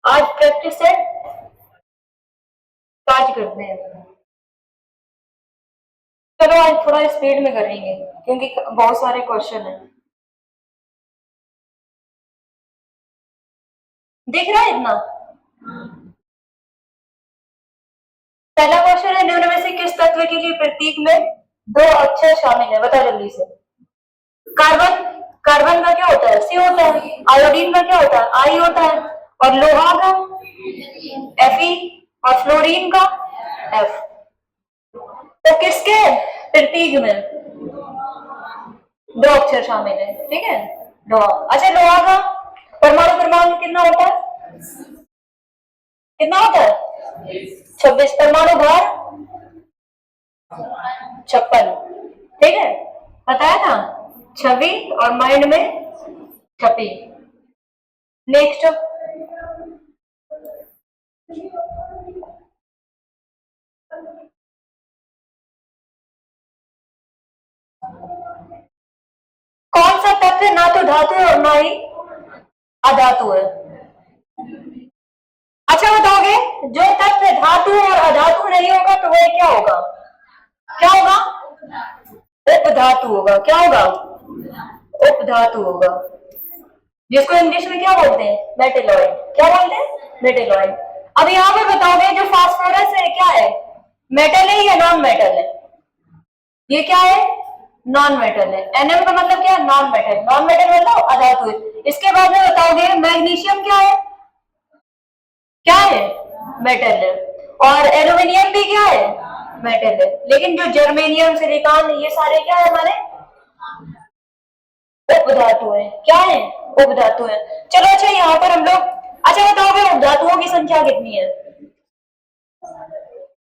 आज प्रैक्टिस है, आज करते हैं। चलो आज थोड़ा स्पीड में करेंगे क्योंकि बहुत सारे क्वेश्चन हैं। दिख रहा है इतना? पहला क्वेश्चन है, निम्न में से किस तत्व के लिए प्रतीक में दो अक्षर शामिल है? बता जल्दी से। कार्बन, कार्बन का क्या होता है? सी होता है। आयोडीन का क्या होता है? आई होता है। और लोहा का Fe और फ्लोरीन का F। तो किसके प्रतीक में दो अक्षर शामिल है? ठीक है, लोहा। अच्छा, लोहा का परमाणु क्रमांक कितना होता है? कितना होता है? 26। परमाणु भार 56। ठीक है, बताया था 26 और माइंड में 26। नेक्स्ट, कौन सा तत्व ना तो धातु है और ना ही अधातु है? अच्छा बताओगे, जो तत्व धातु और अधातु नहीं होगा तो वह क्या होगा? क्या होगा? उपधातु होगा। क्या होगा? उपधातु होगा, जिसको इंग्लिश में क्या बोलते हैं? मेटेलॉइड। क्या बोलते हैं? मेटेलॉइड। अब यहाँ पर बताओगे, जो फास्फोरस है क्या है? मेटल है या नॉन मेटल है? ये क्या है? नॉन मेटल है। Nm का मतलब क्या है? Non metal. नॉन मेटल मतलब अधातु है। इसके बाद में बताओगे, मैग्नीशियम क्या है? क्या है? मेटल है। और एल्यूमिनियम भी क्या है? मेटल है। लेकिन जो जर्मेनियम, सिलिकॉन, ये सारे क्या है हमारे? उपधातु है। क्या है? उपधातु है। चलो अच्छा, यहाँ पर हम लोग, अच्छा बताओगे उपधातुओं की संख्या कितनी है?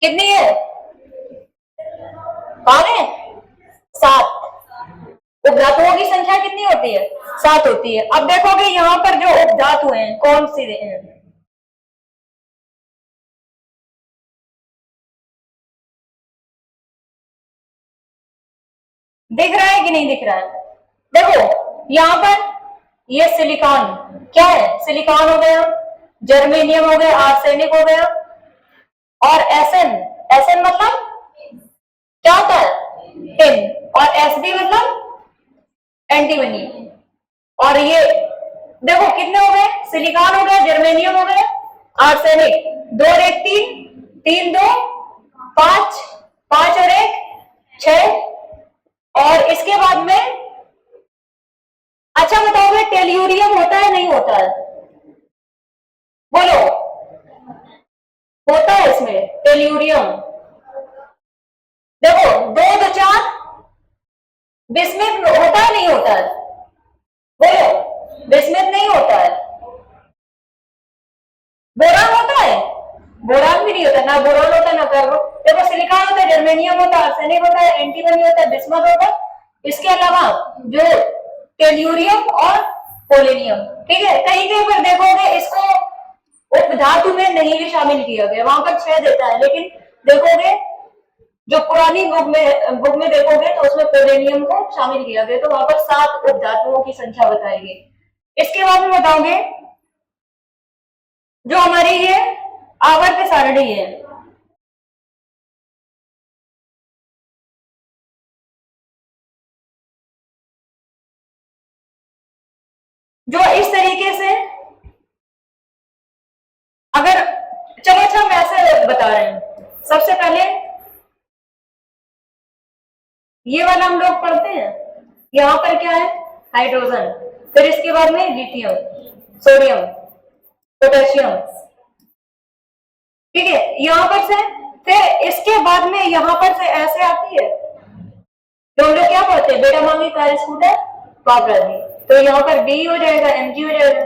कितनी है? कौन है? 7। उपधातुओं की संख्या कितनी होती है? 7 होती है। अब देखोगे यहाँ पर जो उपधातु हैं कौन सी हैं? दिख रहा है कि नहीं दिख रहा है? देखो यहाँ पर ये सिलिकॉन क्या है? सिलिकॉन हो गया, जर्मेनियम हो गया, आर्सेनिक हो गया, और एसएन, एसएन मतलब क्या होता है? टिन। और एसबी मतलब एंटीमनी। और ये देखो कितने हो गए? सिलिकॉन हो गया, जर्मेनियम हो गया, आर्सेनिक। 2 और 1 3, 3 2 5, 5 और 1 6। और इसके बाद में अच्छा बताओगे, टेल्यूरियम होता है नहीं होता है? बोलो, होता है इसमें टेल्यूरियम। देखो 2 2 4, बिस्मिथ होता है नहीं होता है? बोलो, बिस्मिथ नहीं होता है। बोरान होता है? बोरान भी नहीं होता, ना बोरान होता है ना कार्बन। देखो सिलिकॉन होता है, जर्मेनियम होता है, आर्सेनिक होता है, एंटीमनी होता है, बिस्मथ होता है। इसके अलावा जो टेल्यूरियम और पोलेनियम। ठीक है, कहीं कहीं पर देखोगे इसको उपधातु में नहीं भी शामिल किया गया, वहां पर 6 देता है, लेकिन देखोगे जो पुरानी बुक में देखोगे तो उसमें पोलेनियम को शामिल किया गया, तो वहां पर 7 उपधातुओं की संख्या बताई गई। इसके बाद में बताओगे, जो हमारी ये आवर्त सारणी है, जो इस तरीके से, अगर चलो अच्छा हम ऐसे बता रहे हैं, सबसे पहले ये वाला हम लोग पढ़ते हैं। यहाँ पर क्या है? हाइड्रोजन। फिर इसके बाद में लिथियम, सोडियम, पोटेशियम। ठीक है, यहाँ पर से फिर इसके बाद में यहाँ पर से ऐसे आती है, तो हम लोग क्या पढ़ते हैं? बेटा मांगी कार स्कूटर पापराधी। तो यहाँ पर बी हो जाएगा, एमजी हो जाएगा,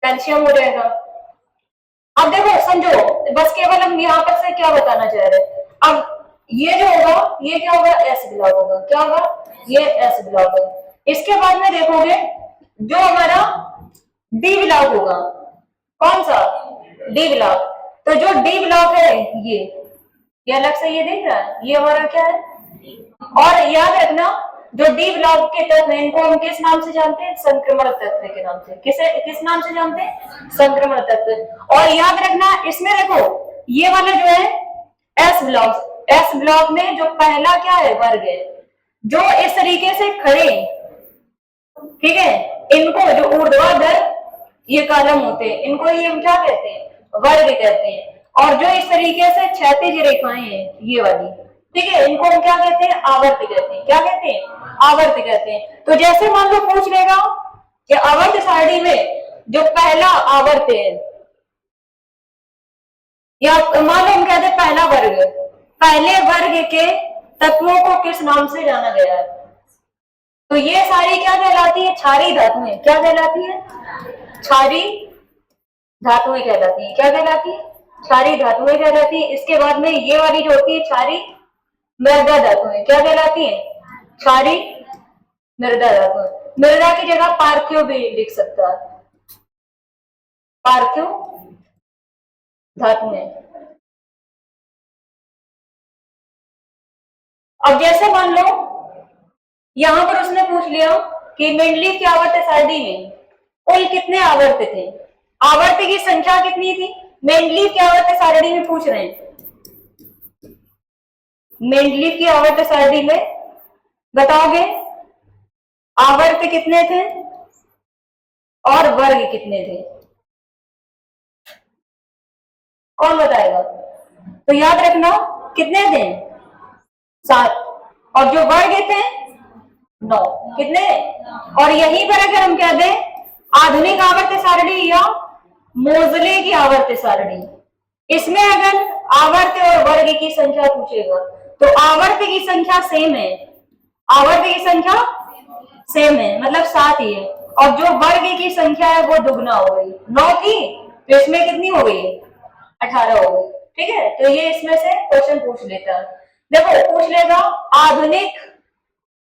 कैल्शियम हो जाएगा। अब देखो समझो, बस केवल हम यहाँ पर से क्या बताना चाह रहे हैं। अब ये जो होगा ये क्या होगा? एस ब्लॉक होगा। क्या होगा? ये एस ब्लॉक है। इसके बाद में देखोगे जो हमारा डी ब्लॉक होगा, कौन सा? D block. तो जो डी ब्लॉक है ये अलग से ये दिख रहा है, ये हमारा क्या है? और याद रखना, जो डी ब्लॉक के तत्व हैं इनको हम किस नाम से जानते हैं? संक्रमण तत्व के नाम से। किस नाम से जानते हैं? संक्रमण तत्व। और याद रखना इसमें देखो ये वाला जो है एस ब्लॉक में जो पहला क्या है? वर्ग है। जो इस तरीके से खड़े, ठीक है, इनको जो ऊर्ध्वाधर ये कॉलम होते हैं इनको ही हम क्या कहते हैं? वर्ग कहते हैं। और जो इस तरीके से क्षैतिज रेखाएं हैं ये वाली, ठीक है, इनको हम क्या कहते हैं? आवर्त कहते हैं। क्या कहते हैं? आवर्त कहते हैं। तो जैसे मान लो पूछ लेगा कि आवर्त सारणी में जो पहला आवर्त है, या मान लो हम कहते हैं पहला वर्ग, पहले वर्ग के तत्वों को किस नाम से जाना गया है? तो ये सारी क्या कहलाती है? क्षारीय धातुएं। क्या कहलाती है? क्षारीय धातुएं कहलाती है। क्या कहलाती है? क्षारीय धातुएं कहलाती है। इसके बाद में ये वाली जो होती है क्षारीय मृदा धातुएं। क्या कहलाती है? क्षारीय मृदा धातुएं। मृदा की जगह पार्थिव भी लिख सकता है, पार्थिव धातुएं। अब जैसे मान लो यहां पर उसने पूछ लिया कि मेंडलीव की आवर्त सारणी में कुल कितने आवर्त थे? आवर्त की संख्या कितनी थी? मेंडलीव की आवर्त सारणी में पूछ रहे हैं। मेंडलीव की आवर्त सारणी में बताओगे आवर्त कितने थे और वर्ग कितने थे? कौन बताएगा? तो याद रखना कितने थे? 7। और जो वर्ग थे 9। कितने? और यहीं पर अगर हम कह दें आधुनिक आवर्त सारणी या मोजले की आवर्त सारणी, इसमें अगर आवर्त और वर्ग की संख्या पूछेगा तो आवर्त की संख्या सेम है, आवर्त की संख्या सेम है मतलब 7 ही है। और जो वर्ग की संख्या है वो दुगना हो गई, 9 थी तो इसमें कितनी हो गई? 18 हो गई। ठीक है, तो ये इसमें से क्वेश्चन पूछ लेता है। देखो पूछ लेगा आधुनिक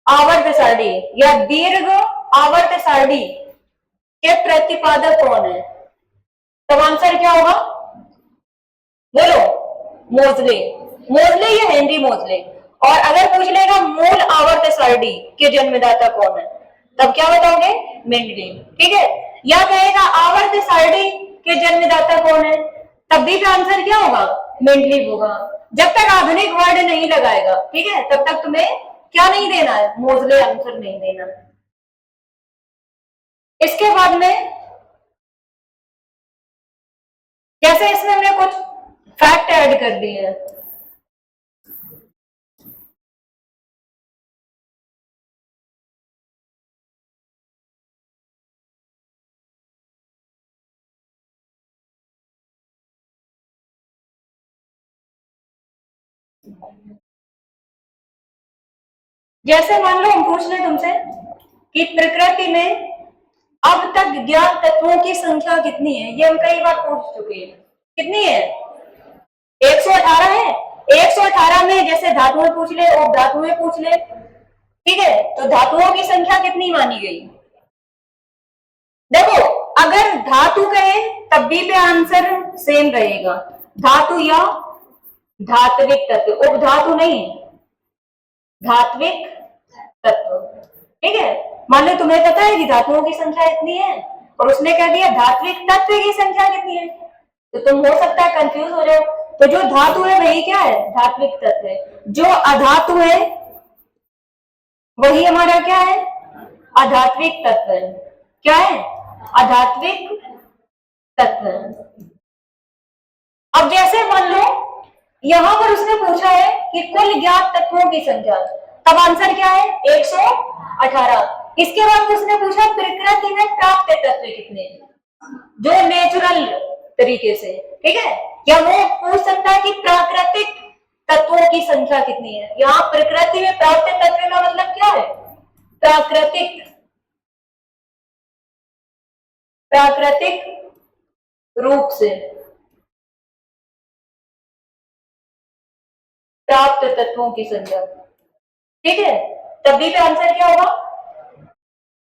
आवर्त सारणी या दीर्घ आवर्त सारणी के प्रतिपादक कौन है? तब आंसर क्या होगा? बोलो। मोजले। मोजले या हेनरी मोजले। और अगर पूछ लेगा मूल आवर्त सारणी के जन्मदाता कौन है, तब क्या बताओगे? मेंडलीव। ठीक है, या कहेगा आवर्त सारणी के जन्मदाता कौन है, तब भी आंसर क्या होगा? मेंडलीव होगा। जब तक आधुनिक वर्ड नहीं लगाएगा, ठीक है, तब तक तुम्हें क्या नहीं देना है? मोजले आंसर नहीं देना। इसके बाद में जैसे इसमें हमने कुछ फैक्ट ऐड कर दिए हैं, जैसे मान लो हम पूछ लें तुमसे कि प्रकृति में अब तक ज्ञात तत्वों की संख्या कितनी है? ये हम कई बार पूछ चुके हैं। कितनी है? 118 है। 118 में जैसे धातुएं पूछ ले और धातुएं पूछ ले, ठीक है, तो धातुओं की संख्या कितनी मानी गई? देखो अगर धातु कहे तब भी पे आंसर सेम रहेगा, धातु या धात्विक तत्व, उपधातु नहीं, धात्विक तत्व। ठीक है, मान लो तुम्हें पता है कि धातुओं की संख्या इतनी है और उसने कह दिया धात्विक तत्व की संख्या कितनी है, तो तुम हो सकता है कंफ्यूज हो जाओ। तो जो धातु है वही क्या है? धात्विक तत्व है। जो अधातु है वही हमारा क्या है? अधात्विक तत्व है। क्या है? अधात्विक तत्व है। अब जैसे मान लो यहां पर उसने पूछा है कि कुल ज्ञात तत्वों की संख्या, तब आंसर क्या है? 118। इसके बाद उसने पूछा प्रकृति में प्राप्त तत्व कितने हैं, जो नेचुरल तरीके से, ठीक है, या वो पूछ सकता है कि प्राकृतिक तत्वों की संख्या कितनी है। यहाँ प्रकृति में प्राप्त तत्व का मतलब क्या है? प्राकृतिक, प्राकृतिक रूप से प्राप्त तत्वों की संख्या। ठीक है, तभी पे आंसर क्या होगा?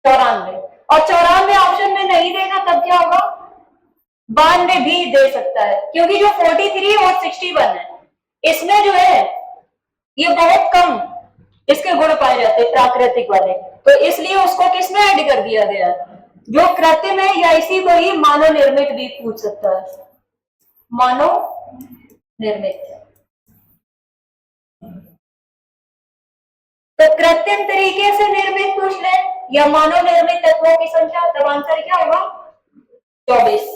94। और 94 ऑप्शन में नहीं देगा तब क्या होगा? 92 भी दे सकता है, क्योंकि जो 43 और 61 है इसमें जो है ये बहुत कम इसके गुण पाए जाते हैं प्राकृतिक वाले, तो इसलिए उसको किसमें ऐड कर दिया गया, जो कृत्रिम है, या इसी को ही मानव निर्मित भी पूछ सकता है, मानव निर्मित। तो कृत्रिम तरीके से निर्मित पूछ ले या मानव निर्मित तत्वों की संख्या, तब आंसर क्या होगा 24।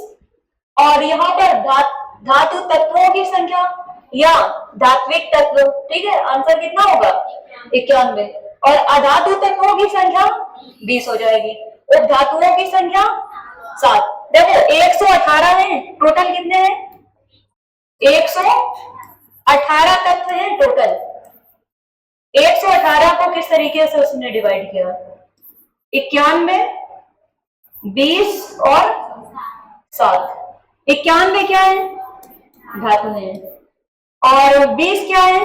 और यहाँ पर धातु तत्वों की संख्या या धात्विक तत्व, ठीक है, आंसर कितना होगा 91। और अधातु तत्वों की संख्या 20 हो जाएगी, और धातुओं की संख्या 7। देखो 118 है टोटल, कितने हैं 118 तत्व हैं टोटल। 118 को किस तरीके से उसने डिवाइड किया, 91, 20 और 7। 91 क्या है धातु है, और 20 क्या है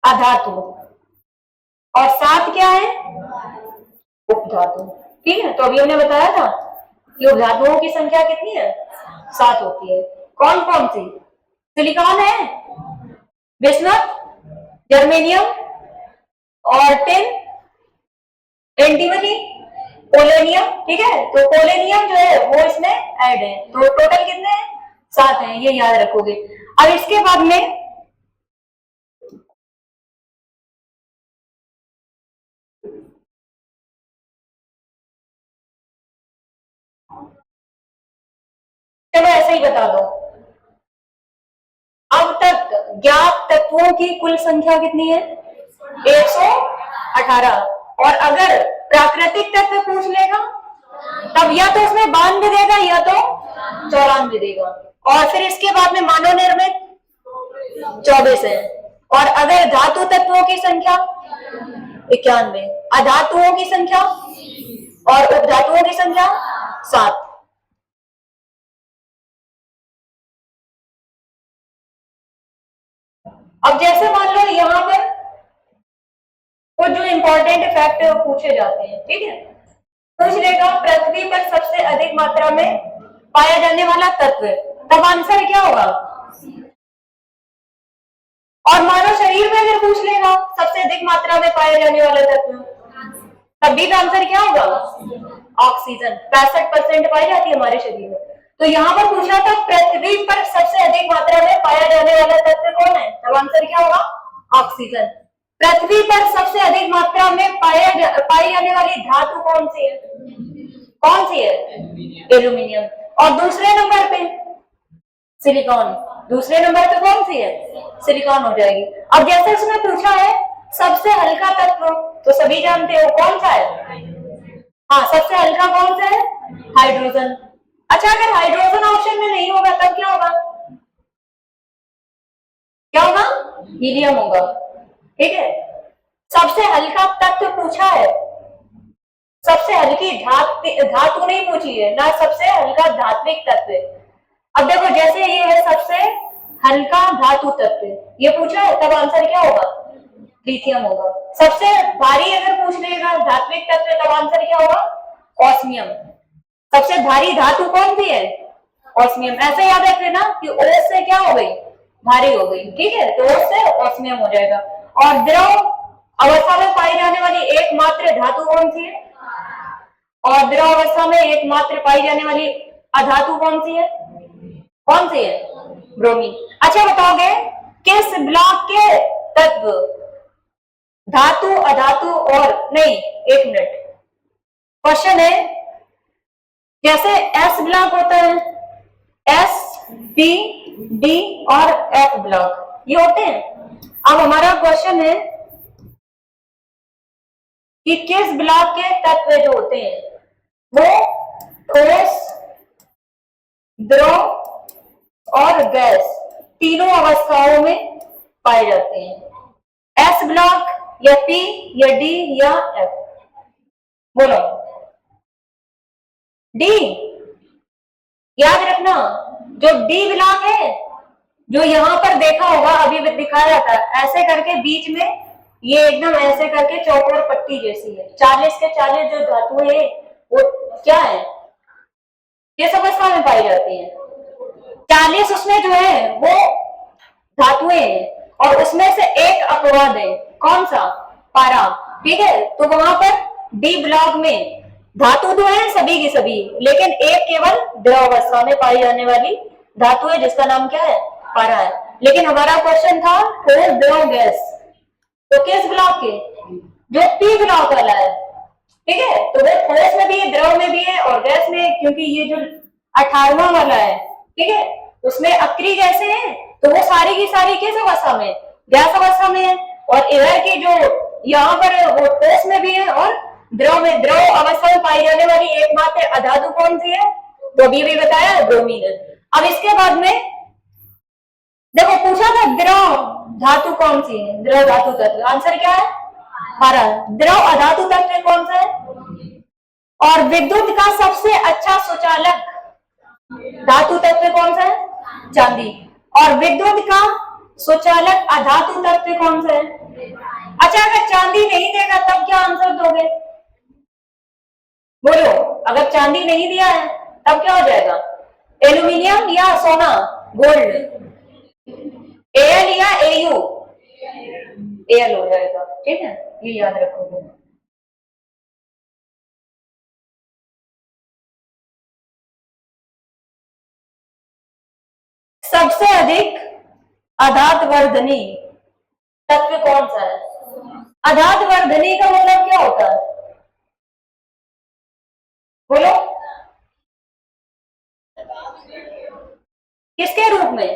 अधातु, और 7 क्या है उपधातु। ठीक है, तो अभी हमने बताया था कि उपधातुओं की संख्या कितनी है 7 होती है। कौन कौन सी, सिलिकॉन है, बिस्मथ, जर्मेनियम और टिन, एंटीमनी, पोलेनियम। ठीक है, तो पोलेनियम जो है वो इसमें ऐड है, तो टोटल कितने हैं 7 हैं, ये याद रखोगे। अब इसके बाद में चलो ऐसे ही बता दो, अब तक ज्ञात तत्वों की कुल संख्या कितनी है 118। और अगर प्राकृतिक तत्व पूछ लेगा तब या तो उसमें 92 देगा या तो 94 देगा, और फिर इसके बाद में मानव निर्मित 24 है। और अगर धातु तत्वों की संख्या 91, अधातुओं की संख्या और उपधातुओं की संख्या 7। अब जैसे मान लो यहाँ पर कुछ जो इंपॉर्टेंट फैक्ट पूछे जाते हैं, ठीक है, पूछ लेगा पृथ्वी पर सबसे अधिक मात्रा में पाया जाने वाला तत्व, तब आंसर क्या होगा। और मानव शरीर में अगर पूछ लेगा सबसे अधिक मात्रा में पाया जाने वाला तत्व, तब भी आंसर क्या होगा ऑक्सीजन। 65% पाई जाती है हमारे शरीर में। तो यहाँ पर पूछा था पृथ्वी पर सबसे अधिक मात्रा में पाया जाने वाला तत्व कौन है, तब आंसर क्या होगा ऑक्सीजन। पृथ्वी पर सबसे अधिक मात्रा में पाई जाने वाली धातु कौन सी है, कौन सी है एल्यूमिनियम। और दूसरे नंबर पे सिलिकॉन, दूसरे नंबर पे कौन सी है सिलिकॉन हो जाएगी। अब जैसे उसने पूछा है सबसे हल्का तत्व, तो सभी जानते हो कौन सा है, हाँ सबसे हल्का कौन सा है हाइड्रोजन। अच्छा, अगर हाइड्रोजन ऑप्शन में नहीं होगा तब क्या होगा, क्या होगा हीलियम होगा। ठीक है, सबसे हल्का तत्व पूछा है, सबसे हल्की धातु नहीं पूछी है ना, सबसे हल्का धात्विक तत्व। अब देखो जैसे ये है सबसे हल्का धातु तत्व, ये पूछा है, तब आंसर क्या होगा लिथियम होगा। सबसे भारी अगर पूछ लेगा धात्विक तत्व, तब आंसर क्या होगा ऑस्मियम। सबसे भारी धातु कौन सी है ऑस्मियम। ऐसे याद रख लेना कि ओ से क्या हो गई भारी हो गई, ठीक है, तो ओ से ऑस्मियम हो जाएगा। और द्रव अवस्था में पाई जाने वाली एकमात्र धातु कौन सी है, और द्रव अवस्था में एकमात्र पाई जाने वाली अधातु कौन सी है, कौन सी है ब्रोमीन। अच्छा बताओगे किस ब्लॉक के तत्व धातु अधातु और नहीं, एक मिनट, क्वेश्चन है जैसे एस ब्लॉक होता है, एस पी डी और एफ ब्लॉक ये होते हैं। अब हमारा क्वेश्चन है कि किस ब्लॉक के तत्व जो होते हैं वो ठोस, द्रव और गैस तीनों अवस्थाओं में पाए जाते हैं। एस ब्लॉक या पी या डी या एफ, बोलो डी। याद रखना जो डी ब्लॉक है, जो यहां पर देखा होगा अभी दिखाया था ऐसे करके बीच में, ये एकदम ऐसे करके चौकोर पट्टी जैसी है, 40 के 40 जो धातु है वो क्या है किस अवस्था में पाई जाती है 40 उसमें जो है वो धातुएं हैं, और उसमें से एक अपवाद है कौन सा? पारा। ठीक है, तो वहां पर डी ब्लॉक में धातु तो है सभी की सभी, लेकिन एक केवल द्रव अवस्था में पाई जाने वाली धातु है जिसका नाम क्या है? पारा है। लेकिन हमारा क्वेश्चन था ठोस द्रव गैस, तो किस ब्लॉक के? जो पी ब्लॉक वाला है। ठीक है, तो वो ठोस में भी है, द्रव में भी है और गैस में, क्योंकि ये जो 18वां वाला है, ठीक है, उसमें अक्रिय गैसें हैं, तो वो सारी की सारी किस अवस्था में? गैस अवस्था में है। और इधर की जो यहाँ पर वो ठोस में भी है और द्रव में, द्रव अवस्था में पाई जाने वाली एकमात्र अधातु कौन सी है? तो अभी भी बताया, ब्रोमीन है। अब इसके बाद में देखो पूछा था द्रव धातु कौन सी है? द्रव धातु तत्व, आंसर क्या है? पारा। द्रव अधातु तत्व कौन सा है? और विद्युत का सबसे अच्छा सुचालक धातु तत्व कौन सा है? चांदी। और विद्युत का सुचालक अधातु तत्व कौन सा है? अच्छा, अगर चांदी नहीं देगा तब क्या आंसर दोगे? बोलो, अगर चांदी नहीं दिया है तब क्या हो जाएगा? एल्यूमिनियम या सोना, गोल्ड, एल या एयू? एल हो जाएगा। ठीक है, ये याद रखोगे। सबसे अधिक अधात वर्धनी तत्व कौन सा है? अधात वर्धनी का मतलब क्या होता है? बोलो, किसके रूप में?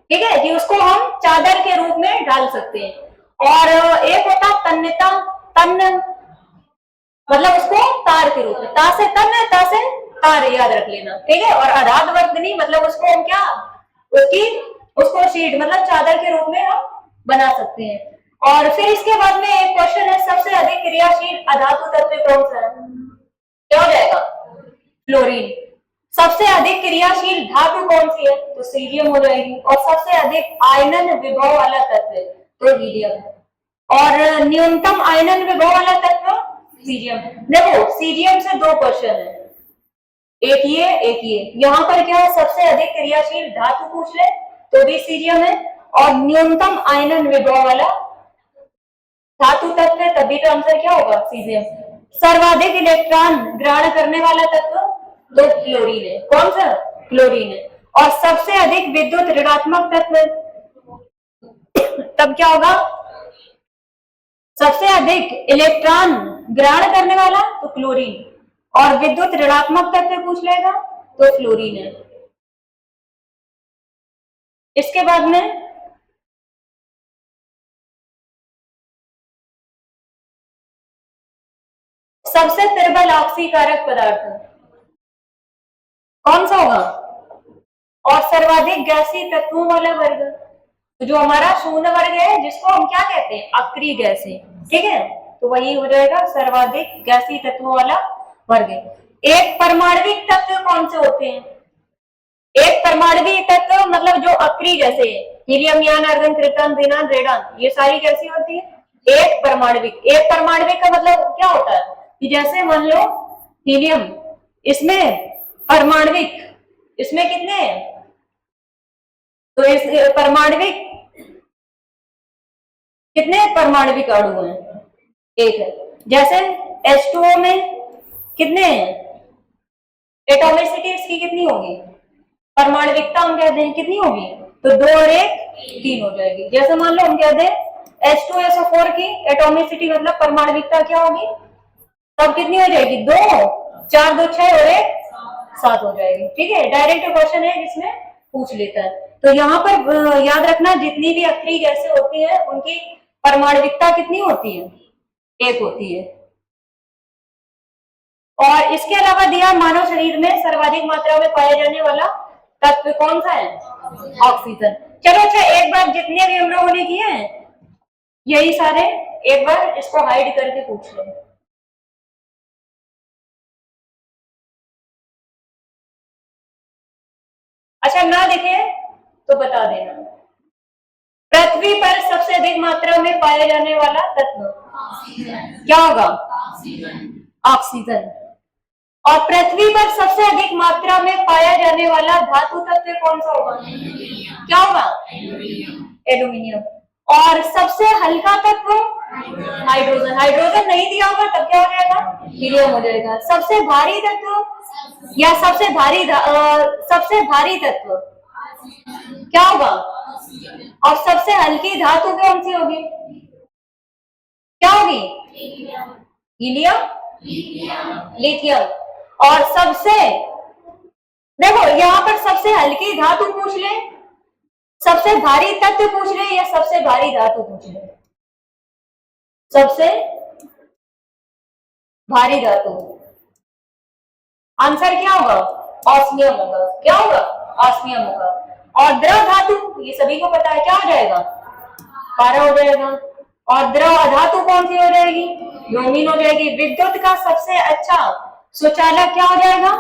ठीक है, कि उसको हम चादर के रूप में डाल सकते हैं। और एक होता तन्यता, तन्न मतलब उसको तार के रूप में, ता से तन्न, ता से तार, याद रख लेना। ठीक है, और अधात वर्धनी मतलब उसको हम क्या, उसको शीट मतलब चादर के रूप में हम बना सकते हैं। और फिर इसके बाद में एक क्वेश्चन है, सबसे अधिक क्रियाशील अधातु तत्व कौन सा है? क्या हो जाएगा? फ्लोरीन। सबसे अधिक क्रियाशील धातु कौन सी है? तो सीरियम हो जाएगी। और सबसे अधिक आयनन विभव वाला तत्व तो हीलियम है। और न्यूनतम आयनन विभव वाला तत्व सीरियम। देखो सीरियम से दो क्वेश्चन है, एक ये एक ये। यहाँ पर क्या है, सबसे अधिक क्रियाशील धातु पूछ ले तो भी सीरियम है, और न्यूनतम आयनन विभव वाला धातु तत्व है, तभी तो आंसर क्या होगा? सीरियम। सर्वाधिक इलेक्ट्रॉन ग्रहण करने वाला तत्व तो क्लोरीन है। कौन सा? क्लोरीन है। और सबसे अधिक विद्युत ऋणात्मक तत्व तब क्या होगा? सबसे अधिक इलेक्ट्रॉन ग्रहण करने वाला तो क्लोरीन, और विद्युत ऋणात्मक तत्व पूछ लेगा तो फ्लोरीन है। इसके बाद में सबसे प्रबल ऑक्सीकारक पदार्थ कौन सा होगा? और सर्वाधिक गैसीय तत्वों वाला वर्ग, तो जो हमारा शून्य वर्ग है जिसको हम क्या कहते हैं? अक्रिय गैस है। ठीक है, तो वही हो जाएगा सर्वाधिक गैसीय तत्वों वाला वर्ग। एक परमाणविक तत्व कौन से होते हैं? एक परमाणविक तत्व मतलब जो अक्रिय जैसे हीलियम, यान, आर्गन, क्रिप्टॉन, ज़ीनान, रेडॉन, ये सारी कैसी होती है? एक परमाणविक। एक परमाणविक का मतलब क्या होता है कि जैसे मान लो हीलियम, इसमें परमाणविक, इसमें कितने हैं? तो इस परमाणविक कितने परमाणविक अणु हैं? एक है। जैसे H2O में कितने हैं? एटॉमिसिटी इसकी कितनी होगी? परमाणविकता हम कहते हैं कितनी होगी? तो 2 और 1 3 हो जाएगी। जैसे मान लो हम कहते हैं H2SO4 की एटॉमिसिटी मतलब परमाणविकता क्या होगी? तब कितनी हो जाएगी? 2 4 2 6 और 1 7 हो जाएगी। ठीक है, डायरेक्ट क्वेश्चन है जिसमें पूछ लेता है। तो यहाँ पर याद रखना, जितनी भी अक्रिय गैसें होती है उनकी परमाणविकता कितनी होती है? 1 होती है। और इसके अलावा दिया मानव शरीर में सर्वाधिक मात्रा में पाया जाने वाला तत्व कौन सा है? ऑक्सीजन। चलो अच्छा, एक बार जितने भी हम लोगों ने किए हैं यही सारे एक बार इसको हाइड करके पूछ लें। अच्छा ना दिखे तो बता देना। पृथ्वी पर सबसे अधिक मात्रा में पाया जाने वाला तत्व क्या होगा? ऑक्सीजन। और पृथ्वी पर सबसे अधिक मात्रा में पाया जाने वाला धातु तत्व कौन सा होगा? क्या होगा? एल्यूमिनियम। और सबसे हल्का तत्व हाइड्रोजन। हाइड्रोजन नहीं दिया होगा तब क्या हो जाएगा? हीलियम हो जाएगा। सबसे भारी तत्व या सबसे भारी तत्व क्या होगा? और सबसे हल्की धातु कौन सी होगी? क्या होगी? Helium, lithium. और सबसे, देखो यहाँ पर सबसे हल्की धातु पूछ ले, सबसे भारी तत्व पूछ ले, या सबसे भारी धातु पूछ ले? सबसे भारी धातु। आंसर क्या होगा? ऑस्मियम होगा। क्या होगा? ऑस्मियम होगा। और द्रव धातु ये सभी को पता है, क्या हो जाएगा? पारा हो जाएगा। और द्रव अधातु कौन सी हो जाएगी? ब्रोमीन हो जाएगी। विद्युत का सबसे अच्छा सुचालक क्या हो जाएगा?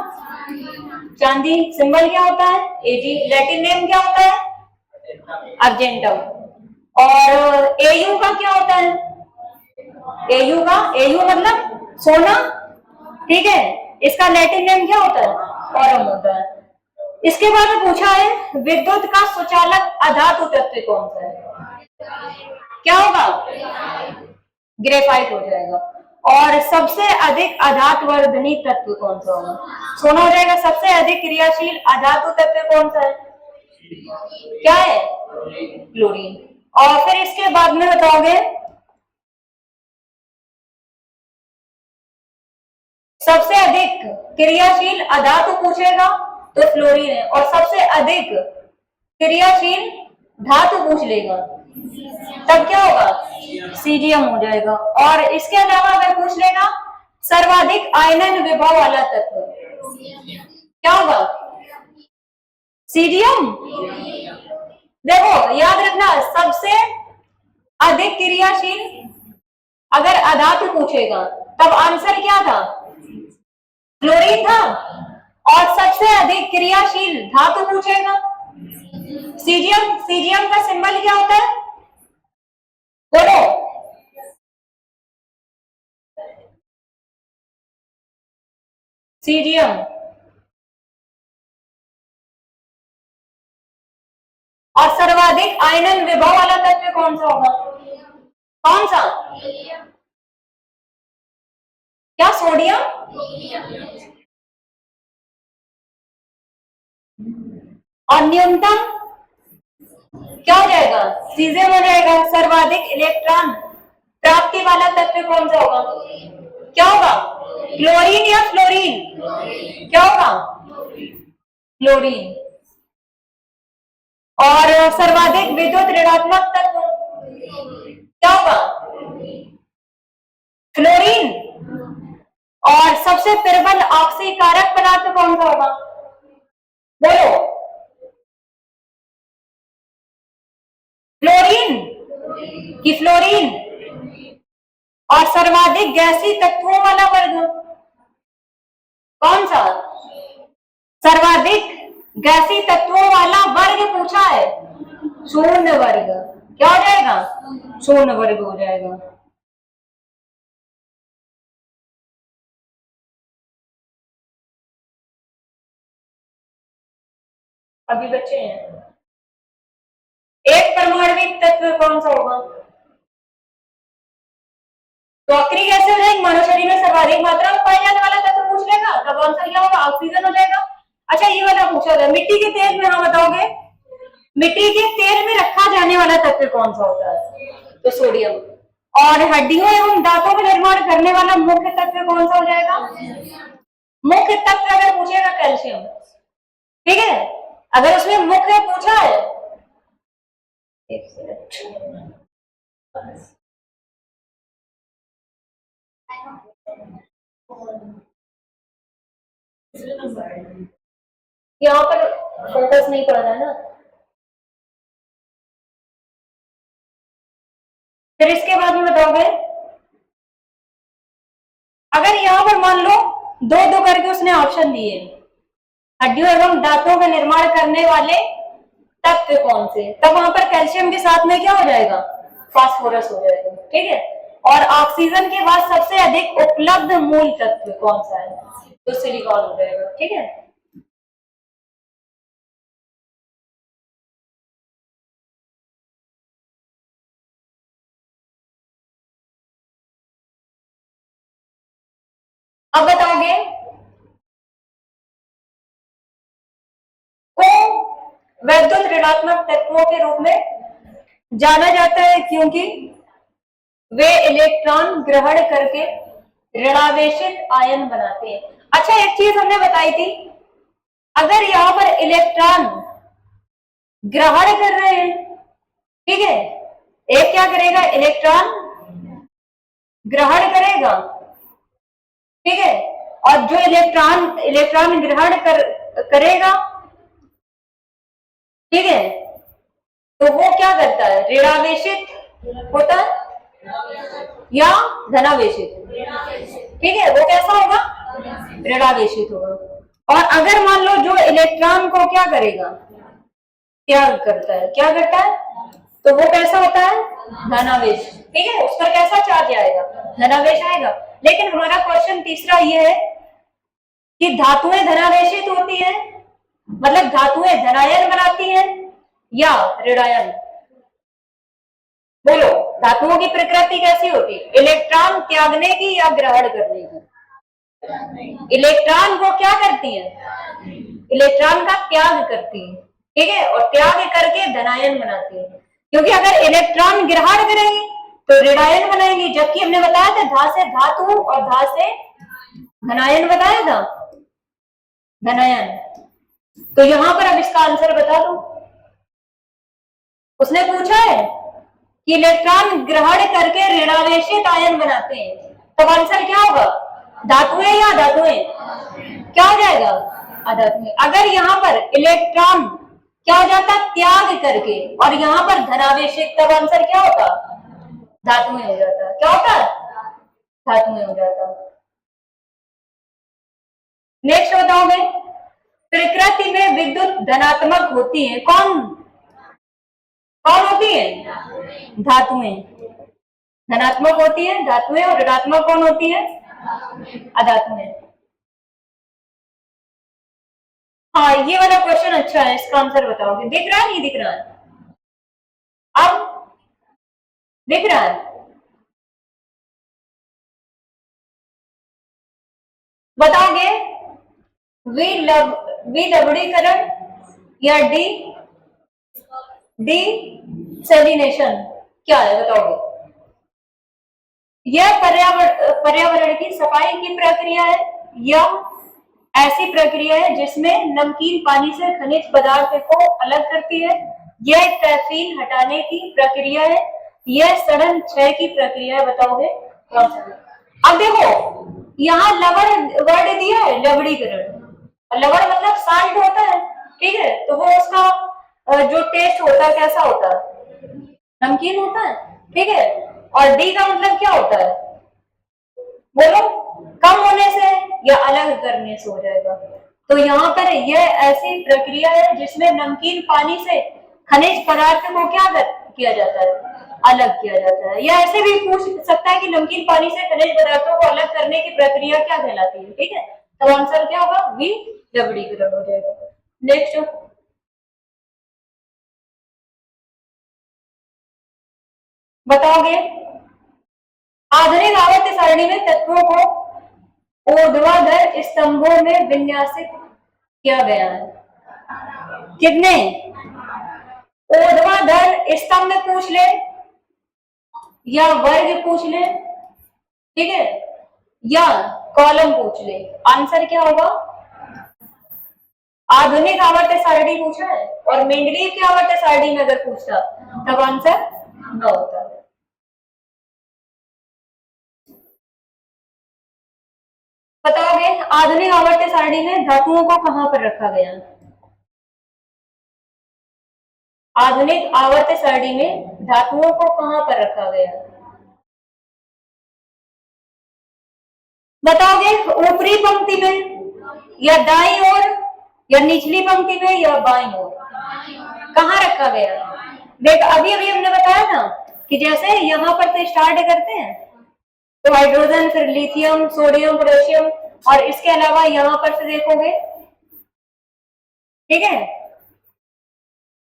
चांदी। सिंबल क्या होता है? एजी। लैटिन नेम क्या होता है? अर्जेंटम। और एयू का क्या होता है? एयू मतलब सोना, ठीक है। इसका लैटिन नेम क्या होता है? ऑरम होता है। इसके बाद में पूछा है विद्युत का सुचालक अधातु तत्व कौन सा है? क्या होगा? ग्रेफाइट हो जाएगा। और सबसे अधिक अधातुवर्धनी तत्व कौन सा होगा? सोना हो जाएगा। सबसे अधिक क्रियाशील अधातु तत्व कौन सा है? क्या है? क्लोरीन। और फिर इसके बाद में बताओगे सबसे अधिक क्रियाशील अधातु पूछेगा तो फ्लोरीन है। और सबसे अधिक क्रियाशील धातु पूछ लेगा तब क्या होगा? सीजियम हो जाएगा। और इसके अलावा अगर पूछ लेगा सर्वाधिक आयनन विभव वाला तत्व क्या होगा? सीजियम। देखो याद रखना, सबसे अधिक क्रियाशील अगर अधातु पूछेगा तब आंसर क्या था? क्लोरीन था। और सबसे अधिक क्रियाशील धातु पूछेगा सीजियम। सीजियम का सिंबल क्या होता है? बोलो। सीजियम। और सर्वाधिक आयनन विभव वाला तत्व कौन सा होगा? कौन सा? क्या? सोडियम। और न्यूनतम क्या हो जाएगा? सीजियम हो जाएगा। सर्वाधिक इलेक्ट्रॉन प्राप्ति वाला तत्व कौन सा होगा? क्या होगा? क्लोरीन या फ्लोरीन? क्या होगा? क्लोरीन। और सर्वाधिक विद्युत ऋणात्मक तत्व क्या होगा? फ्लोरीन। और सबसे प्रबल ऑक्सीकारक पदार्थ कौन सा होगा? बोलो। फ्लोरीन कि फ्लोरीन? और सर्वाधिक गैसीय तत्वों वाला वर्ग कौन सा? सर्वाधिक गैसीय तत्वों वाला वर्ग पूछा है, शून्य वर्ग। क्या हो जाएगा? शून्य वर्ग हो जाएगा। अभी बच्चे हैं। एक परमाणविक तत्व कौन सा होगा? तो आखिरी कैसे हो जाएगी? मानव शरीर में सर्वाधिक मात्रा में पाए जाने वाला तत्व पूछ लेगा तब आंसर क्या होगा? ऑक्सीजन हो जाएगा। अच्छा ये वाला पूछा गया मिट्टी के तेल में, हाँ बताओगे मिट्टी के तेल में रखा जाने वाला तत्व कौन सा होता है? तो सोडियम। और हड्डियों एवं दांतों का निर्माण करने वाला मुख्य तत्व कौन सा हो जाएगा? मुख्य तत्व अगर पूछेगा कैल्शियम, ठीक है। अगर उसमें मुख्य पूछा है, एक मिनट, यहाँ पर फोकस नहीं पड़ रहा है ना। फिर इसके बाद में बताओगे अगर यहाँ पर मान लो दो दो करके उसने ऑप्शन दिए, हड्डियों एवं दांतों का निर्माण करने वाले तत्व कौन से, तब वहां पर कैल्शियम के साथ में क्या हो जाएगा? फास्फोरस हो जाएगा, ठीक है। और ऑक्सीजन के बाद सबसे अधिक उपलब्ध मूल तत्व कौन सा है? तो सिलिकॉन हो जाएगा, ठीक है। अब बताओगे को वैद्युत ऋणात्मक तत्वों के रूप में जाना जाता है क्योंकि वे इलेक्ट्रॉन ग्रहण करके ऋणावेशित आयन बनाते हैं। अच्छा, एक चीज हमने बताई थी, अगर यहां पर इलेक्ट्रॉन ग्रहण कर रहे हैं, ठीक है, एक क्या करेगा, इलेक्ट्रॉन ग्रहण करेगा, ठीक है, और जो इलेक्ट्रॉन इलेक्ट्रॉन ग्रहण करेगा, ठीक है, तो वो क्या करता है, ऋणावेशित होता है या धनावेशित, ठीक है, वो कैसा होगा, ऋणावेशित होगा। और अगर मान लो जो इलेक्ट्रॉन को क्या करेगा, त्याग करता है, क्या करता है, तो वो कैसा होता है, धनावेश, ठीक है, उस पर कैसा चार्ज आएगा, धनावेश आएगा। लेकिन हमारा क्वेश्चन तीसरा ये है कि धातुएं धनावेशित होती है, मतलब धातुएं धनायन बनाती हैं या ऋणायन, बोलो धातुओं की प्रकृति कैसी होती है, इलेक्ट्रॉन त्यागने की या ग्रहण करने की, इलेक्ट्रॉन को क्या करती है, इलेक्ट्रॉन का त्याग करती है, ठीक है, और त्याग करके धनायन बनाती है, क्योंकि अगर इलेक्ट्रॉन ग्रहण करेंगे तो ऋणायन बनाएंगे, जबकि हमने बताया था धा से धातु और धा से धनायन बताया था, धनायन। तो यहां पर अब इसका आंसर बता दो, उसने पूछा है कि इलेक्ट्रॉन ग्रहण करके ऋणावेशित आयन बनाते हैं, तब आंसर क्या होगा, धातुएं या धातुएं, क्या हो जाएगा, अधातुएं। अगर यहाँ पर इलेक्ट्रॉन क्या हो जाता, त्याग करके, और यहाँ पर धनावेशित, तब आंसर क्या होता, धातुएं हो जाता, क्या होता, धातुएं हो जाता। नेक्स्ट बताओगे, प्रकृति में विद्युत धनात्मक होती है, कौन कौन होती है, धातुएं धनात्मक होती है, धातुएं, और ऋणात्मक कौन होती है, अधातुएं। हाँ, ये वाला क्वेश्चन अच्छा है, इसका आंसर बताओगे, दिख रहा है, नहीं दिख रहा है, अब दिख रहा है, बताओगे विलवणीकरण या डिसैलिनेशन क्या है, बताओगे। यह पर्यावरण की सफाई की प्रक्रिया है या ऐसी प्रक्रिया है जिसमें नमकीन पानी से खनिज पदार्थ को अलग करती है, यह कैफीन हटाने की प्रक्रिया है, यह सड़न क्षय की प्रक्रिया है, बताओगे कौन सा। अब देखो यहाँ लवण वर्ड दिया है, लवणीकरण, लवण मतलब साल्ट होता है, ठीक है, तो वो उसका जो टेस्ट होता है कैसा होता है, नमकीन होता है, ठीक है, और डी का मतलब क्या होता है, बोलो, कम होने से या अलग करने से हो जाएगा। तो यहाँ पर यह ऐसी प्रक्रिया है जिसमें नमकीन पानी से खनिज पदार्थ को क्या किया जाता है, अलग किया जाता है। या ऐसे भी पूछ सकता है कि नमकीन पानी से खनिज पदार्थों को अलग करने की प्रक्रिया क्या कहलाती है, ठीक है, तो आंसर क्या होगा, विलवणीकरण हो जाएगा। नेक्स्ट बताओगे, आधुनिक आवर्त सारणी में तत्वों को ऊर्ध्वाधर स्तंभों में विन्यासित किया गया है, कितने, ऊर्ध्वाधर स्तंभ पूछ ले या वर्ग पूछ ले, ठीक है, या कॉलम पूछ ले, आंसर क्या होगा, आधुनिक आवर्त सारणी पूछा है और मेंडलीव की आवर्त सारणी में अगर पूछता तब आंसर न होता। बताओगे आधुनिक आवर्त सारणी में धातुओं को कहां पर रखा गया, आधुनिक आवर्त सारणी में धातुओं को कहां पर रखा गया, बताओगे ऊपरी पंक्ति में या दाईं ओर या निचली पंक्ति में या बाईं ओर, कहां रखा गया। देख अभी अभी हमने बताया ना कि जैसे यहाँ पर से स्टार्ट करते हैं तो हाइड्रोजन, फिर लिथियम, सोडियम, पोटेशियम, और इसके अलावा यहाँ पर से देखोगे, ठीक है,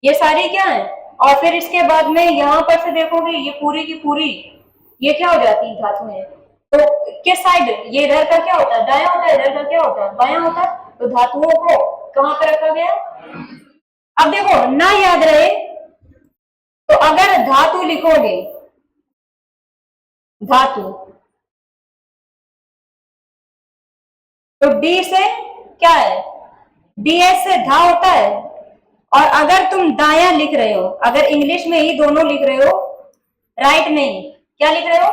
ये सारी क्या है, और फिर इसके बाद में यहाँ पर से देखोगे ये पूरी की पूरी ये क्या हो जाती है, धातुएं। तो किस साइड, ये इधर का क्या होता है, दायां होता है, इधर का क्या होता है, बायां होता है। तो धातुओं को कहां पर रखा गया। अब देखो ना याद रहे तो अगर धातु लिखोगे, धातु, तो डी से क्या है, डीएस से धा होता है। और अगर तुम दायां लिख रहे हो, अगर इंग्लिश में ही दोनों लिख रहे हो, राइट नहीं, क्या लिख रहे हो,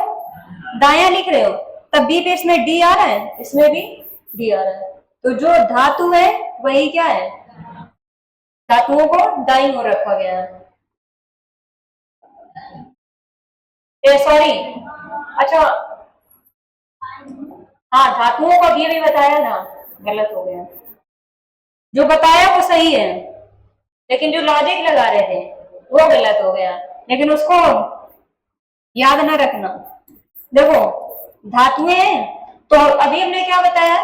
दायां लिख रहे हो, तब बी पे इसमें डी आ रहा है, इसमें भी डी आ रहा है। तो जो धातु है वही क्या है, धातुओं को दाईं ओर रखा गया है। सॉरी, अच्छा हाँ, धातुओं का भी बताया ना, गलत हो गया। जो बताया वो सही है, लेकिन जो लॉजिक लगा रहे थे वो गलत हो गया। लेकिन उसको याद ना रखना। देखो धातुएं हैं, तो अभी हमने क्या बताया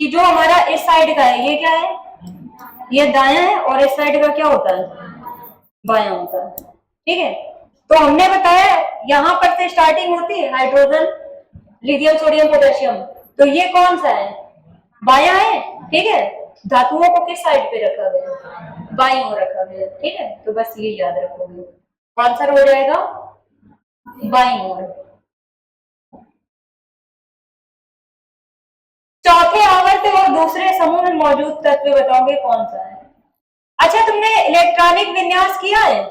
कि जो हमारा इस साइड का है ये क्या है, ये दायां है, और इस साइड का क्या होता है, बायां होता है। ठीक है, तो हमने बताया यहां पर से स्टार्टिंग होती है हाइड्रोजन, लिथियम, सोडियम, पोटेशियम, तो ये कौन सा है, बायां है। ठीक है, धातुओं को किस साइड पे रखा गया, बाईं ओर रखा गया। ठीक है, तो बस ये याद रखोगे, आंसर हो जाएगा बाईं ओर। चौथे आवर्त और दूसरे समूह में मौजूद तत्व बताओगे कौन सा है। अच्छा, तुमने इलेक्ट्रॉनिक विन्यास किया है,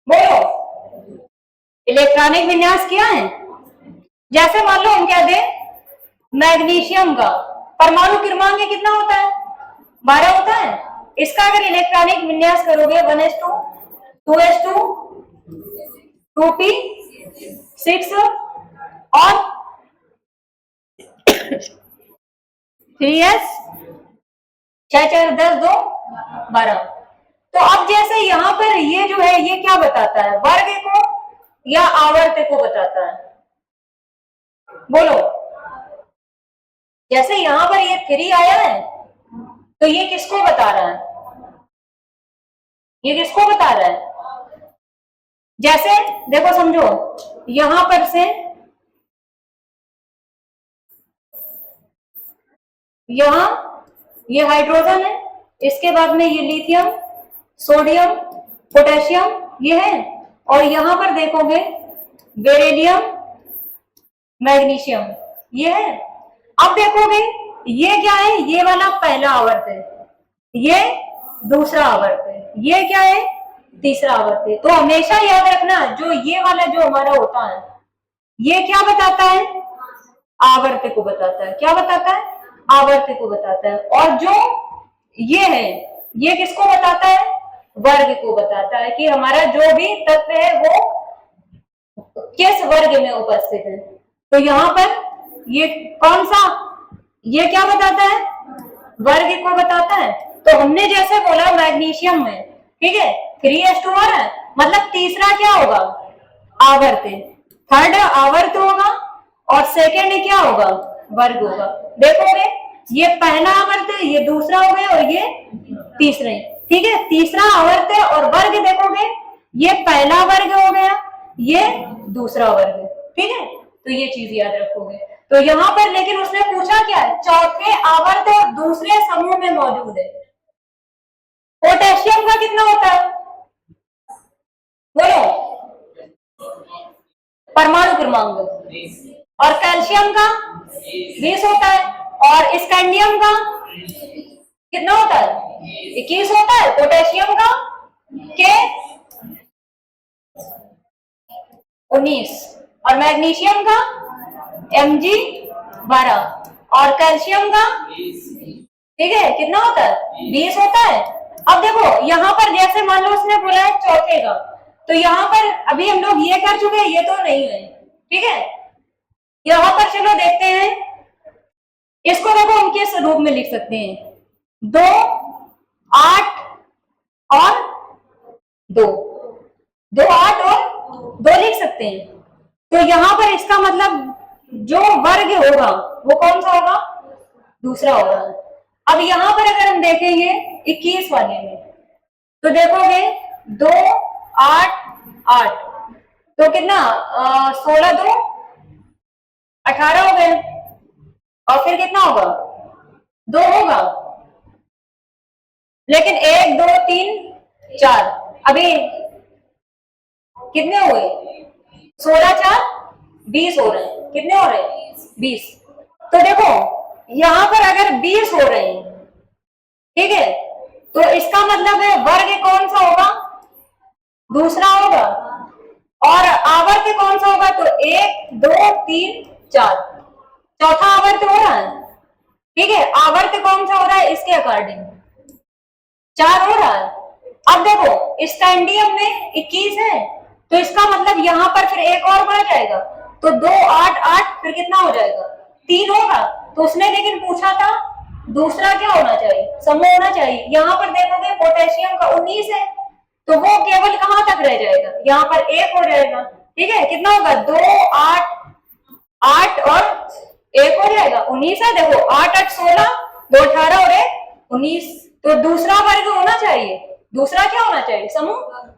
बोलो, इलेक्ट्रॉनिक विन्यास किया है। जैसे मान लो हम क्या दे, मैग्नीशियम का परमाणु क्रमांक कितना होता है, 12 होता है। इसका अगर इलेक्ट्रॉनिक विन्यास करोगे 1s2, 2s2, 2p6 और 3s, 6 4 10 2 12। तो अब जैसे यहाँ पर ये जो है ये क्या बताता है, वर्ग को या आवर्त को बताता है, बोलो। जैसे यहां पर ये 3 आया है तो ये किसको बता रहा है, ये किसको बता रहा है। जैसे देखो समझो, यहां पर से यहां ये हाइड्रोजन है, इसके बाद में ये लिथियम, सोडियम, पोटेशियम ये है, और यहां पर देखोगे बेरिलियम, मैग्नीशियम ये है। अब देखोगे ये क्या है, ये वाला पहला आवर्त है, ये दूसरा आवर्त है, ये क्या है, तीसरा आवर्त है। तो हमेशा याद रखना जो ये वाला जो हमारा होता है ये क्या बताता है, आवर्त को बताता है। क्या बताता है, आवर्त को बताता है। और जो ये है ये किसको बताता है, वर्ग को बताता है कि हमारा जो भी तत्व है वो किस वर्ग में उपस्थित है। तो यहाँ पर ये कौन सा, ये क्या बताता है, वर्ग को बताता है। तो हमने जैसे बोला मैग्नीशियम में, ठीक है, 3s2 आ रहा है, मतलब तीसरा क्या होगा, आवर्त, थर्ड आवर्त होगा, और सेकेंड क्या होगा, वर्ग होगा। देखोगे ये पहला आवर्त है, ये दूसरा हो गया, और ये तीसरा है। ठीक है, तीसरा आवर्त है और वर्ग देखोगे ये पहला वर्ग हो गया, ये दूसरा वर्ग है। ठीक है, तो ये चीज याद रखोगे। तो यहाँ पर लेकिन उसने पूछा क्या है, चौथे आवर्त और दूसरे समूह में मौजूद है। पोटेशियम का कितना होता है, बोलो, परमाणु क्रमांक, और कैल्शियम का 20 होता है, और स्कैंडियम का कितना होता है, 21 होता है। पोटेशियम का के 19, और मैग्नीशियम का Mg 12, और कैल्शियम का, ठीक है, कितना होता है, 20 होता है। अब देखो यहाँ पर जैसे मान लो उसने बोला है चौथे का, तो यहाँ पर अभी हम लोग ये कर चुके हैं, ये तो नहीं है। ठीक है, यहाँ पर चलो देखते हैं, इसको देखो हम किस रूप में लिख सकते हैं, 2 8 और 2, 2 8 और 2 लिख सकते हैं। तो यहाँ पर इसका मतलब जो वर्ग होगा वो कौन सा होगा, दूसरा होगा। अब यहाँ पर अगर हम देखेंगे 21 वाले में, तो देखोगे 2 8 8, तो कितना 16 2 18 हो गए, और फिर कितना होगा, 2 होगा। लेकिन 1 2 3 4, अभी कितने हुए, 16 4 20 हो रहे हैं। कितने हो रहे हैं, 20। तो देखो यहां पर अगर 20 हो रहे हैं, ठीक है, तो इसका मतलब है वर्ग कौन सा होगा, दूसरा होगा, और आवर्त कौन सा होगा, तो 1 2 3 4, चौथा आवर्त हो रहा है। ठीक है, आवर्त कौन सा हो रहा है, इसके अकॉर्डिंग 4 हो रहा है। अब देखो स्टैंडियम में 21 है, तो इसका मतलब यहां पर फिर एक और बढ़ जाएगा, तो 2 8 8, फिर कितना हो जाएगा, 3 होगा। तो उसने लेकिन पूछा था दूसरा क्या होना चाहिए, समूह होना चाहिए। यहाँ पर देखोगे पोटेशियम का 19 है, तो वो केवल कहां तक रह जाएगा, यहाँ पर 1 हो जाएगा। ठीक है, कितना होगा, 2 8 8 और 1 हो जाएगा, 19 है। देखो 8 8 16, 2 18 और 1 19, तो दूसरा वर्ग होना चाहिए, दूसरा क्या होना चाहिए, समूह।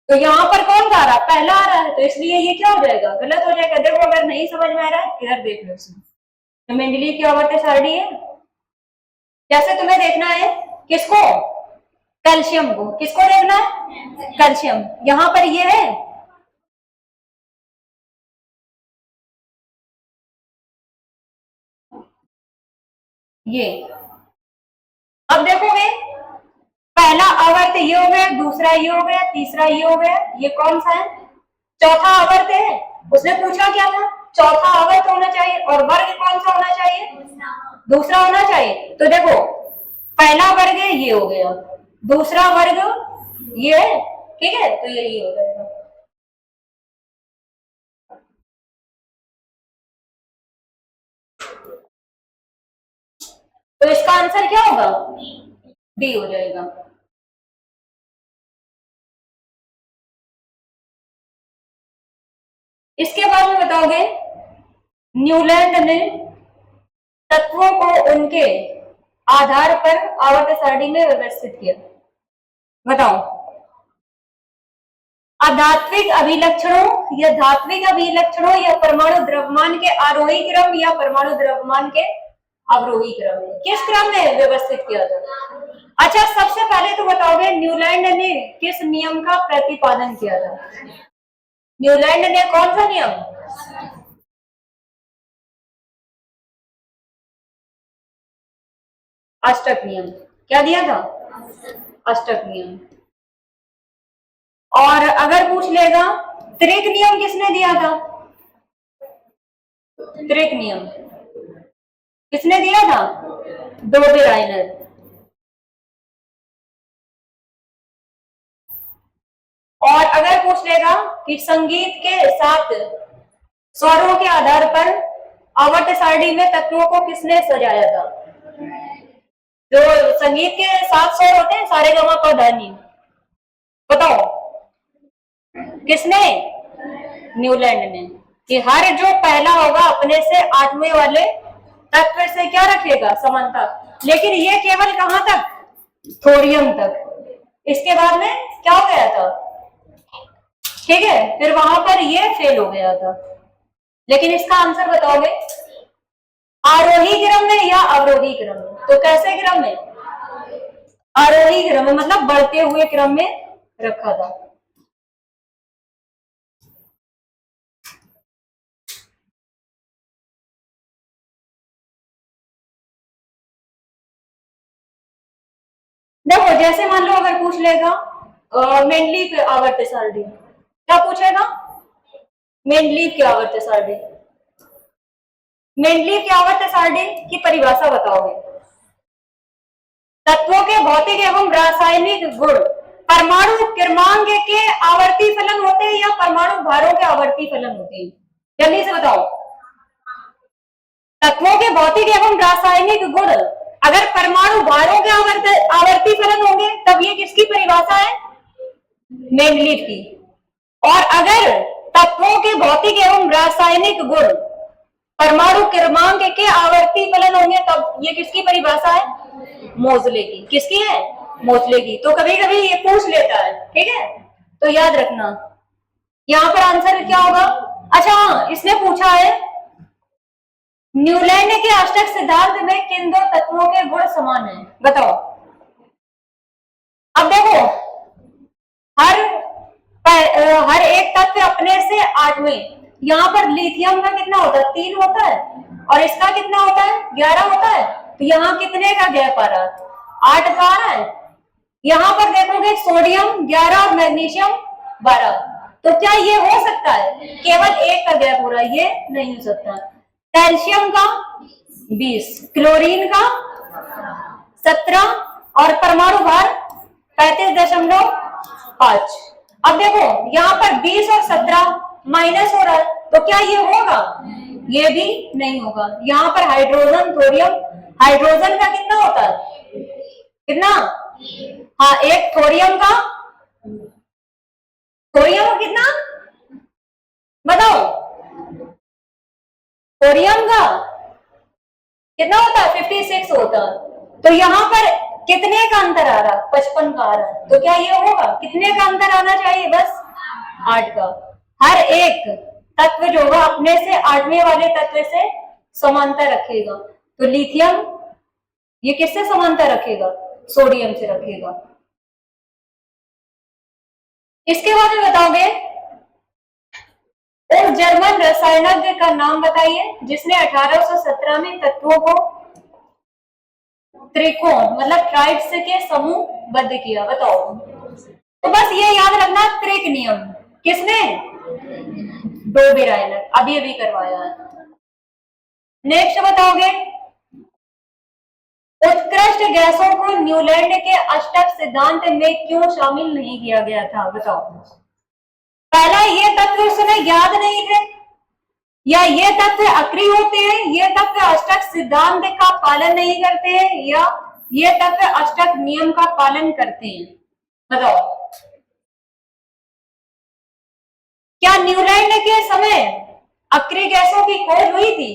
तो यहाँ पर कौन सा आ रहा है, पहला आ रहा है, तो इसलिए ये क्या हो जाएगा, गलत हो जाएगा। देखो अगर नहीं समझ में आ रहा है इधर देख लो, इसमें तो मेंडलीव की आवर्त सारणी है। जैसे तुम्हें देखना है किसको, कैल्शियम को, किसको देखना है, कैल्शियम। यहां पर ये है, ये। अब देखोगे पहला आवर्त ये हो गया, दूसरा ये हो गया, तीसरा ये हो गया, ये कौन सा है, चौथा आवर्त है। उसने पूछा क्या था, चौथा आवर्त होना चाहिए, और वर्ग कौन सा होना चाहिए, दूसरा होना चाहिए। तो देखो पहला वर्ग ये हो गया, दूसरा वर्ग ये है, ठीक है, तो यही हो जाएगा। तो इसका आंसर क्या होगा, डी हो जाएगा। इसके बाद में बताओगे न्यूलैंड ने तत्वों को उनके आधार पर आवर्त सारणी में व्यवस्थित किया। बताओ, अधात्विक अभिलक्षणों या धात्विक अभिलक्षणों या परमाणु द्रव्यमान के आरोही क्रम या परमाणु द्रव्यमान के अवरोही क्रम में, किस क्रम में व्यवस्थित किया था। अच्छा, सबसे पहले तो बताओगे न्यूलैंड ने किस नियम का प्रतिपादन किया था। न्यूलैंड ने कौन सा नियम, अष्टक नियम। क्या दिया था, अष्टक नियम। और अगर पूछ लेगा त्रिक नियम किसने दिया था, त्रिक नियम किसने दिया था, डोबेराइनर। और अगर पूछ लेगा कि संगीत के 7 स्वरों के आधार पर आवर्त सारणी में तत्वों को किसने सजाया था। जो संगीत के 7 स्वर होते हैं, सारे गमा पा धा नी, बताओ किसने, न्यूलैंड ने। कि हर जो पहला होगा अपने से 8वें वाले तत्व से क्या रखेगा, समानता। लेकिन ये केवल कहां तक, थोरियम तक। इसके बाद में क्या हो गया था, ठीक है, फिर वहां पर ये फेल हो गया था। लेकिन इसका आंसर बताओगे आरोही क्रम में या अवरोही क्रम में, तो कैसे क्रम में, आरोही क्रम में, मतलब बढ़ते हुए क्रम में रखा था। देखो जैसे मान लो अगर पूछ लेगा मेंडलीव आवर्त सारणी, क्या पूछेगा, मेंडलीव की आवर्त सारणी। मेंडलीव की आवर्त सारणी की परिभाषा बताओगे, तत्वों के भौतिक एवं रासायनिक गुण परमाणु क्रमांक के आवर्ती फलन होते हैं या परमाणु भारों के आवर्ती फलन होते हैं, जल्दी से बताओ। तत्वों के भौतिक एवं रासायनिक गुण अगर परमाणु भारों के आवर्ती फलन होंगे तब ये किसकी परिभाषा है, मेंडलीव की। और अगर तत्वों के भौतिक एवं रासायनिक गुण परमाणु क्रमांक के आवर्ती फलन होंगे तब ये किसकी परिभाषा है, मोजले की। किसकी है, मोजले की। तो कभी कभी ये पूछ लेता है, ठीक है, तो याद रखना यहाँ पर आंसर क्या होगा। अच्छा इसने पूछा है न्यूलैंड के अष्टक सिद्धांत में किन दो तत्वों के गुण समान हैं? बताओ। अब देखो, हर एक तत्व अपने से 8वें। यहाँ पर लिथियम का कितना होता है? 3 होता है, और इसका कितना होता है? 11 होता है। तो यहाँ कितने का गैप आ रहा है? 8 का आ रहा है। यहाँ पर देखोगे सोडियम 11 और मैग्नीशियम 12। तो क्या ये हो सकता है? केवल एक का गैप हो रहा है, ये नहीं हो सकता। कैल्शियम का 20, क्लोरीन का 17 और परमाणु भार 35.5। अब देखो यहाँ पर 20 और 17 माइनस हो रहा है, तो क्या ये होगा? ये भी नहीं होगा। यहाँ पर हाइड्रोजन, थोरियम, हाइड्रोजन का कितना होता है? कितना? हाँ, एक थोरियम का, थोरियम कितना बताओ? थोरियम का कितना होता है? 56 होता है। तो यहाँ पर कितने का अंतर आ रहा? 55 का आ रहा है। तो क्या ये होगा? कितने का अंतर आना चाहिए? बस 8 का। हर एक तत्व जो होगा अपने से 8वें वाले तत्व से समांतर रखेगा। तो लिथियम ये किससे समांतर रखेगा? सोडियम से रखेगा। इसके बाद में बताओगे, उस जर्मन रसायनज्ञ का नाम बताइए जिसने 1817 में तत्वों को त्रिकोण मतलब ट्राइड्स के समूह बद्ध किया। बताओ। तो बस ये याद रखना, त्रिक नियम किसने? डोबेराइलर, अभी अभी करवाया है। नेक्स्ट बताओगे, उत्कृष्ट गैसों को न्यूलैंड के अष्टक सिद्धांत में क्यों शामिल नहीं किया गया था? बताओ। पहला, ये तत्व उस समय ज्ञात नहीं थे, या ये तत्व अक्रिय होते हैं, ये तत्व अष्टक सिद्धांत का पालन नहीं करते हैं, या ये तत्व अष्टक नियम का पालन करते हैं? बताओ। क्या न्यूलैंड के समय अक्रिय गैसों की खोज हुई थी?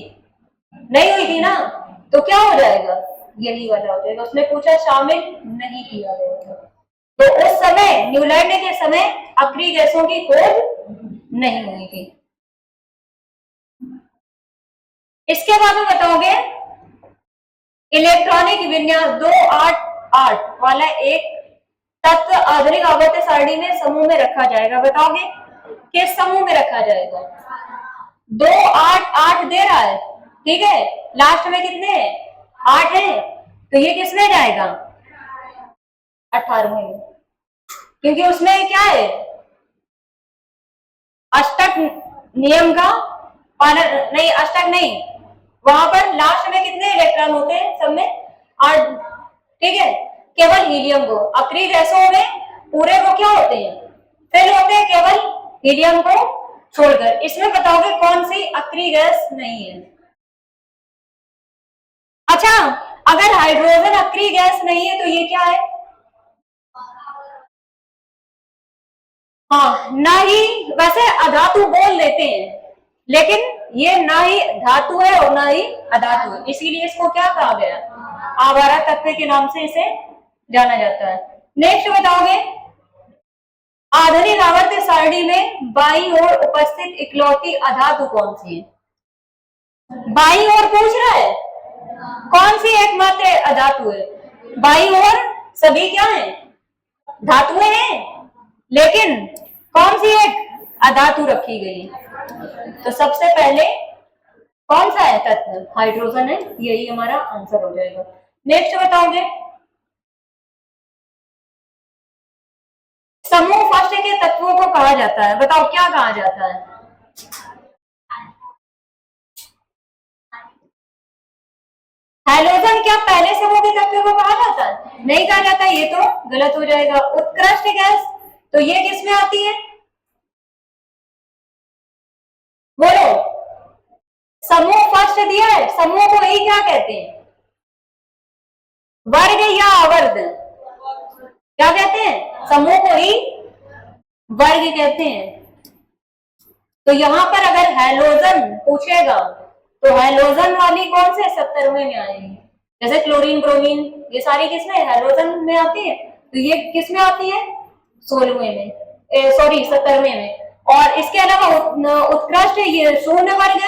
नहीं हुई थी ना। तो क्या हो जाएगा? यही वाला हो जाएगा। उसने पूछा शामिल नहीं किया गया। तो उस समय न्यूलैंड के समय अक्रिय गैसों की खोज नहीं हुई थी। इसके बाद में बताओगे, इलेक्ट्रॉनिक विन्यास 288 वाला एक तत्व आधुनिक आवर्त सारणी में समूह में रखा जाएगा। बताओगे किस समूह में रखा जाएगा? 288 दे रहा है, ठीक है। लास्ट में कितने हैं? 8 है। तो ये किस में जाएगा? 18वें में, क्योंकि उसमें क्या है? अष्टक नियम का पालन नहीं, अष्टक नहीं, वहां पर लास्ट में कितने इलेक्ट्रॉन होते हैं? सब में 8, ठीक है। केवल हीलियम को, अक्रिय गैसों में पूरे को क्या होते हैं? फिल होते हैं, केवल हीलियम को छोड़कर। इसमें बताओगे कौन सी अक्रिय गैस नहीं है? अच्छा, अगर हाइड्रोजन अक्रिय गैस नहीं है तो ये क्या है? हाँ, ना ही, वैसे अधातु बोल देते हैं, लेकिन ये ना ही धातु है और ना ही अधातु है, इसीलिए इसको क्या कहा गया? आवारा तत्व के नाम से इसे जाना जाता है। नेक्स्ट बताओगे, आधुनिक आवर्त सारणी में बाईं ओर उपस्थित इकलौती अधातु कौन सी है? बाईं ओर पूछ रहा है, कौन सी एकमात्र अधातु है? बाईं ओर सभी क्या है? धातुएं हैं, लेकिन कौन सी एक अधातु रखी गई? तो सबसे पहले कौन सा है तत्व? हाइड्रोजन है, यही हमारा आंसर हो जाएगा। नेक्स्ट बताओगे, समूह फर्स्ट के तत्वों को कहा जाता है। बताओ क्या कहा जाता है? हैलोजन क्या पहले समूह के तत्व को कहा जाता है? नहीं कहा जाता, ये तो गलत हो जाएगा। उत्कृष्ट गैस, तो ये किस में आती है? बोलो, समूह फर्स्ट दिया है, समूह को ही क्या कहते हैं? वर्ग या आवर्त? क्या कहते हैं? समूह को ही वर्ग कहते हैं। तो यहां पर अगर हैलोजन पूछेगा तो हैलोजन वाली कौन से 70वें में आएगी? जैसे क्लोरीन, ब्रोमीन, ये सारी किसमें? हैलोजन में आती है। तो ये किस में आती है? 16वें में, सॉरी 70वें में। और इसके अलावा उत्कृष्ट ये 0 वर्ग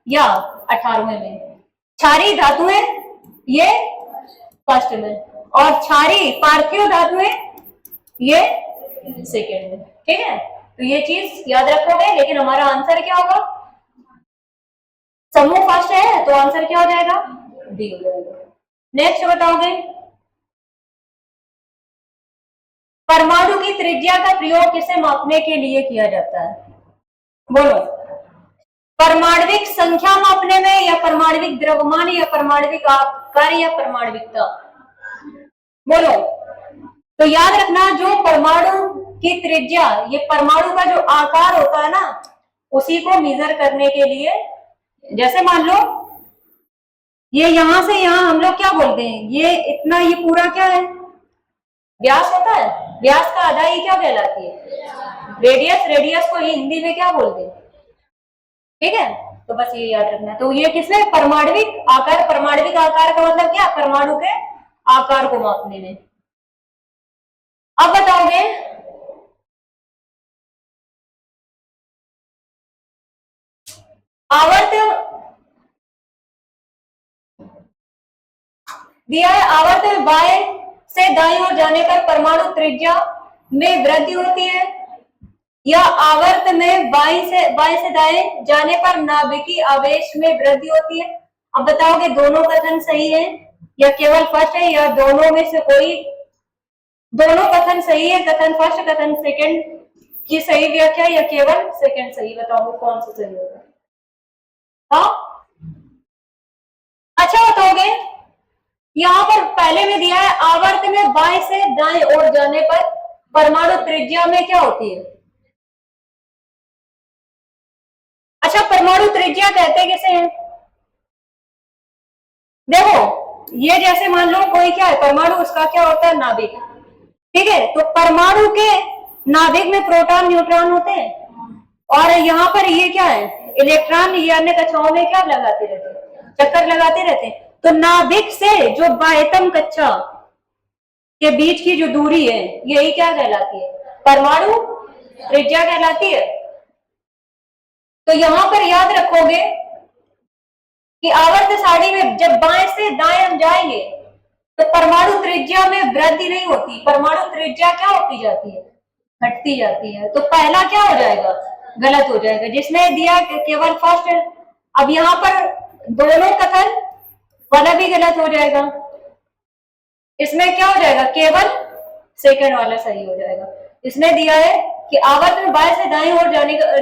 या 18वें में। क्षारीय धातुएं ये फर्स्ट में, और क्षारीय पार्थिव धातुएं ये सेकेंड में। ठीक है, तो ये चीज याद रखोगे। लेकिन हमारा आंसर क्या होगा? समूह फर्स्ट है तो आंसर क्या हो जाएगा? डी हो जाएगा। नेक्स्ट बताओगे, परमाणु की त्रिज्या का प्रयोग किसे मापने के लिए किया जाता है? बोलो, परमाणविक संख्या मापने में, या परमाणविक द्रव्यमान, या परमाणविक आकार, या परमाणविकता? बोलो। तो याद रखना, जो परमाणु की त्रिज्या, ये परमाणु का जो आकार होता है ना, उसी को मेजर करने के लिए, जैसे मान लो ये यहां से यहां हम लोग क्या बोलते हैं, ये इतना, ये पूरा क्या है? व्यास होता है। व्यास का आधा ही क्या कहलाती है? रेडियस। रेडियस को ही हिंदी में क्या बोलते हैं? ठीक है, तो बस ये याद रखना। तो ये किसमें? परमाणविक आकार। परमाणविक आकार का मतलब क्या? परमाणु के आकार को मापने में। अब बताओगे, आवर्त दिया है, आवर्त में बाएं से दाएं ओर जाने पर परमाणु त्रिज्या में वृद्धि होती है, या आवर्त में बाएं से दाएं जाने पर नाभिकीय आवेश में वृद्धि होती है? अब बताओगे दोनों कथन सही है, या केवल फर्स्ट है, या दोनों में से कोई? दोनों कथन सही है, कथन फर्स्ट कथन सेकंड की सही व्याख्या, या केवल सेकंड सही? बताओगे कौन सा सही होगा? हाँ, अच्छा बताओगे, यहाँ पर पहले में दिया है, आवर्त में बाएं से दाएं ओर जाने पर परमाणु त्रिज्या में क्या होती है? अच्छा, परमाणु त्रिज्या कहते किसे हैं? देखो, ये जैसे मान लो कोई क्या है परमाणु, उसका क्या होता है? नाभिक। ठीक है, तो परमाणु के नाभिक में प्रोटॉन न्यूट्रॉन होते हैं, और यहाँ पर ये क्या है? इलेक्ट्रॉन। ये अन्य कक्षाओं में क्या लगाते रहते हैं? चक्कर लगाते रहते हैं। तो नाभिक से जो बाह्यतम कक्षा के बीच की जो दूरी है, यही क्या कहलाती है? परमाणु त्रिज्या कहलाती है। तो यहां पर याद रखोगे कि आवर्त सारणी में जब बाएं से दाएं हम जाएंगे तो परमाणु त्रिज्या में वृद्धि नहीं होती, परमाणु त्रिज्या क्या होती जाती है? घटती जाती है। तो पहला क्या हो जाएगा? गलत हो जाएगा, जिसने दिया केवल फर्स्ट। अब यहाँ पर दोनों कथन वाला भी गलत हो जाएगा, इसमें क्या हो जाएगा? केवल सेकंड वाला सही हो जाएगा। इसने दिया है कि आवर्त में बाएं से दाएं ओर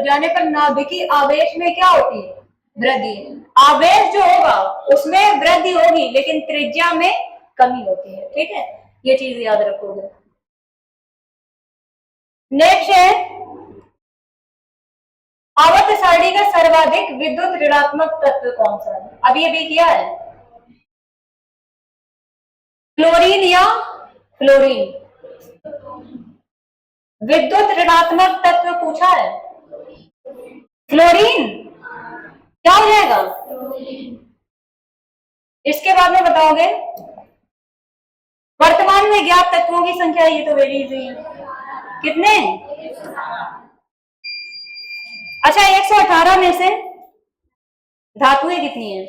जाने पर नाभिकीय आवेश में क्या होती है? वृद्धि। आवेश जो होगा उसमें वृद्धि होगी, लेकिन त्रिज्या में कमी होती है। ठीक है, ये चीज याद रखोगे। नेक्स्ट है, आवर्त सारणी का सर्वाधिक विद्युत ऋणात्मक तत्व कौन सा है? अभी अभी किया है, क्लोरीन या फ्लोरीन? विद्युत ऋणात्मक तत्व पूछा है, फ्लोरीन क्या हो जाएगा? इसके बाद में बताओगे, वर्तमान में ज्ञात तत्वों की संख्या, ये तो वेरी इजी है, कितने? अच्छा, 118 में से धातुएं कितनी है?